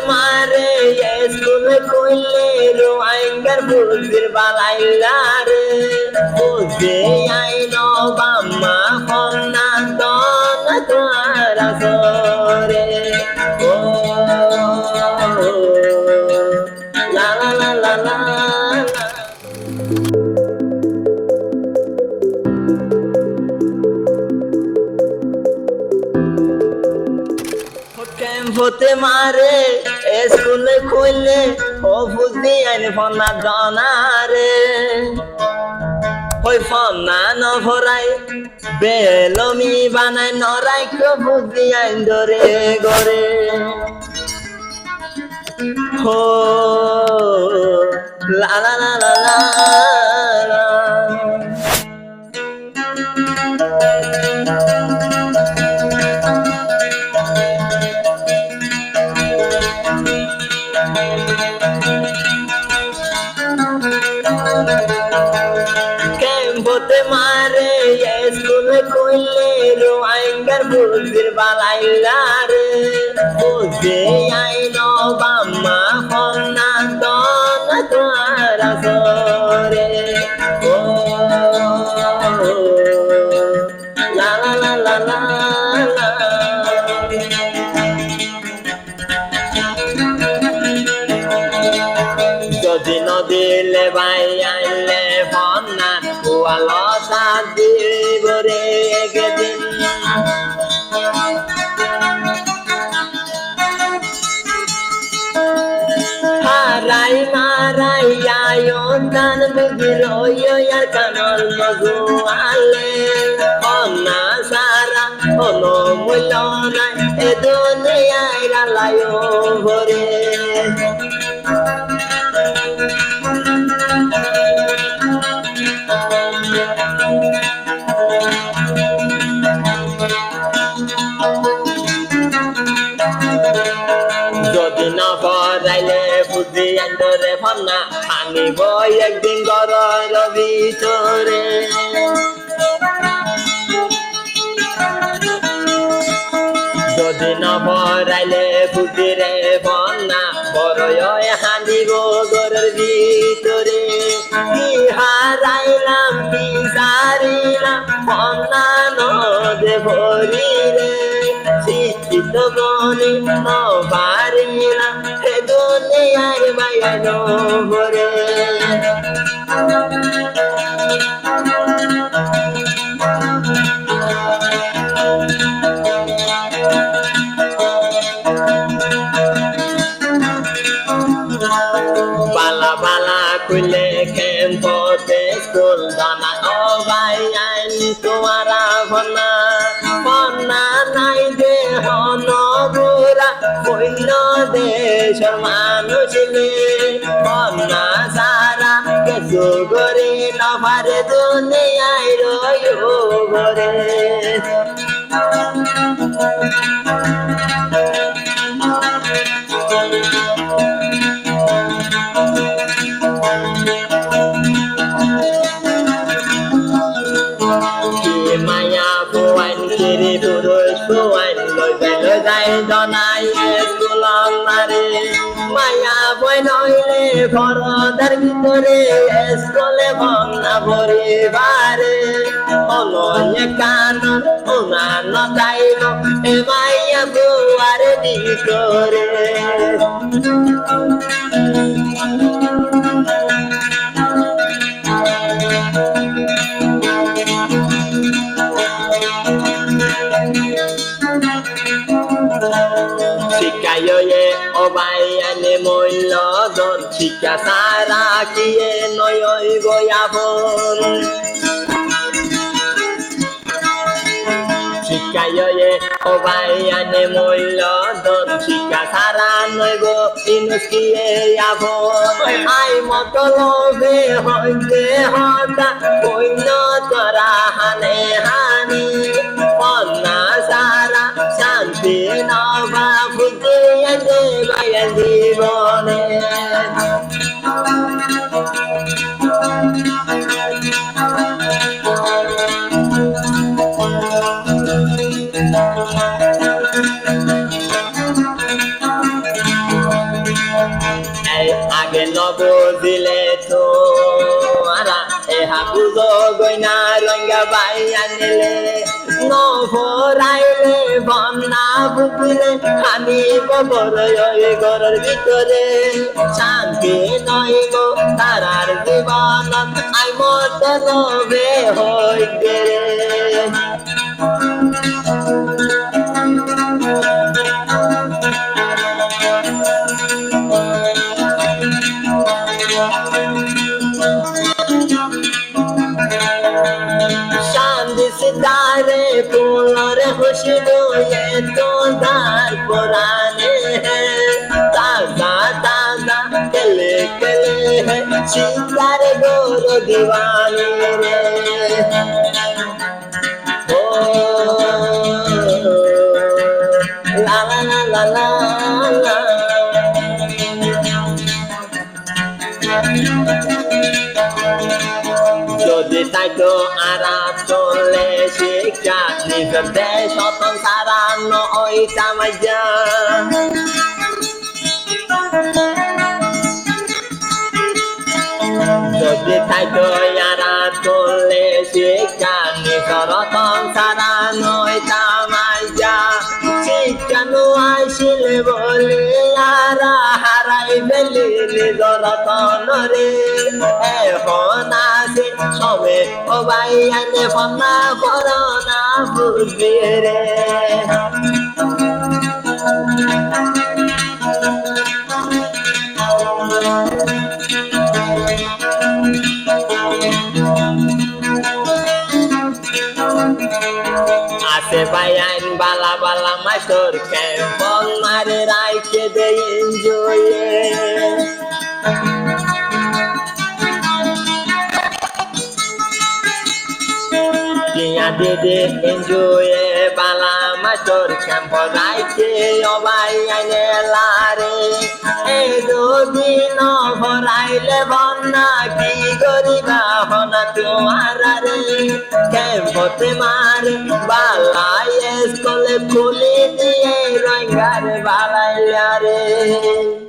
মারে স্কুলে কইলে রোয়াঙ্গার বুঝির বালাইলা রে বুঝে আইন বাম্মা কন্যা দন তোমার আসরে ও লা লা লা লা লা হতে মারে স্কুলে খুললে ও বুঝি আইন ফনা জানারে ওই ফনা ন ভরাই বেলমি বানাই নরাই কো বুঝি আইন ধরে গরে হো লা লা লা লা লা হতে মারে স্কুলে কইলে রোয়াঙ্গার বুঝির বালাইলা রে বুঝে আইন বাম্মা কন্যা দন তোমার আসরে ও লা লা লা লা লা যদি নদিলে বাই আইলে ফন্না ওয়ালতা দিবরে একদিন হারাই মারাই আয়োদান বিগির আর কানল মজুয়ালে ফন্না সারা কোনো মূল্য নাই এ দুনিয়ায় রালায় ভরে যদি না পড়াইলে বুদ্ধি আন্দরে ভাবনা আনিব একদিন ঘরের ভিতরে যদি না পড়াইলে বুদ্ধি রে ভাবনা বড় হানিব ঘরের ভিতরে কি হারাইলাম কি সারিলাম ভাবনা নদে ভরি রে শিক্ষিত বনে পারিলাম হে দুনিয়ার বাইন ভরে বালা বালা খুলে খেমপতে স্কুল জানা ও ভাই আইন তোমারা ভনা ভনা নাই দে হন বুড়া কইল দেশের মানুষ ভনা সারা কিছু করে না পারে দুনিয়ায় রয় ঘরে মায়া পোয়াইন কিরি পুরুষ পোয়াইন লই গেল যাই জনাই স্কুল নারে মায়া বই নইলে ঘরদার ভিতরে স্কুলে ভাঙনা পরিবারে অনয় কান উনান যাইল এ মায়া বুয়ার ভিতরে শিকায়ে অবাই আনে মূল্য দন শিক্ষা সারা কিয়ে নয় গয়াবন শিকায়ে অবাই আনে মূল্য দন শিক্ষা সারা নয় গো ইনুস্কিয়ে আবন আই মতলবে হইতে হতা কইন তোরা হানে হানি পন্না সারা শান্তি নবা বুঝে ভাই জীবনে নবদিলে তো আরা এহা বুঝো গইনা রঙ্গা বাই আনিলে নভরাইলে বন্যা বুকিলে খানি ববর ঘরের ভিতরে শান্তি নয় গো তারার জীবন আই মত লবে হইতে सितारे फूलों रे खुशबू ये तो दार पुराने हैं ताजा ताजा कले कले है सितारे गोरो दीवाने रे ओ ला ला ला ला ला যদি তাই তো আরাম চলে শিক্ষা নিজের দেশ অতন সারানো ওই তামাজা যদি তাই তো আরাম চলে শিক্ষা নিজের অতন সারানো ওই তামাজা শিক্ষানো আসিলে বলে আরা হারাই ফেলি নিজের অতন রে এখন আসে সবে ও ভাই আনে ফনা করোনা বুঝবি রে আসে ভাই আইন বালা বালা মাস্টার ক্যাম্পল মারে রাইকে দে enjoy Dia dede enjoy bala master campo raite obai ane lare e do dino horaile bonna ki goriba hona tumara re campo te mare bala eskole khuli diye rangar bala yare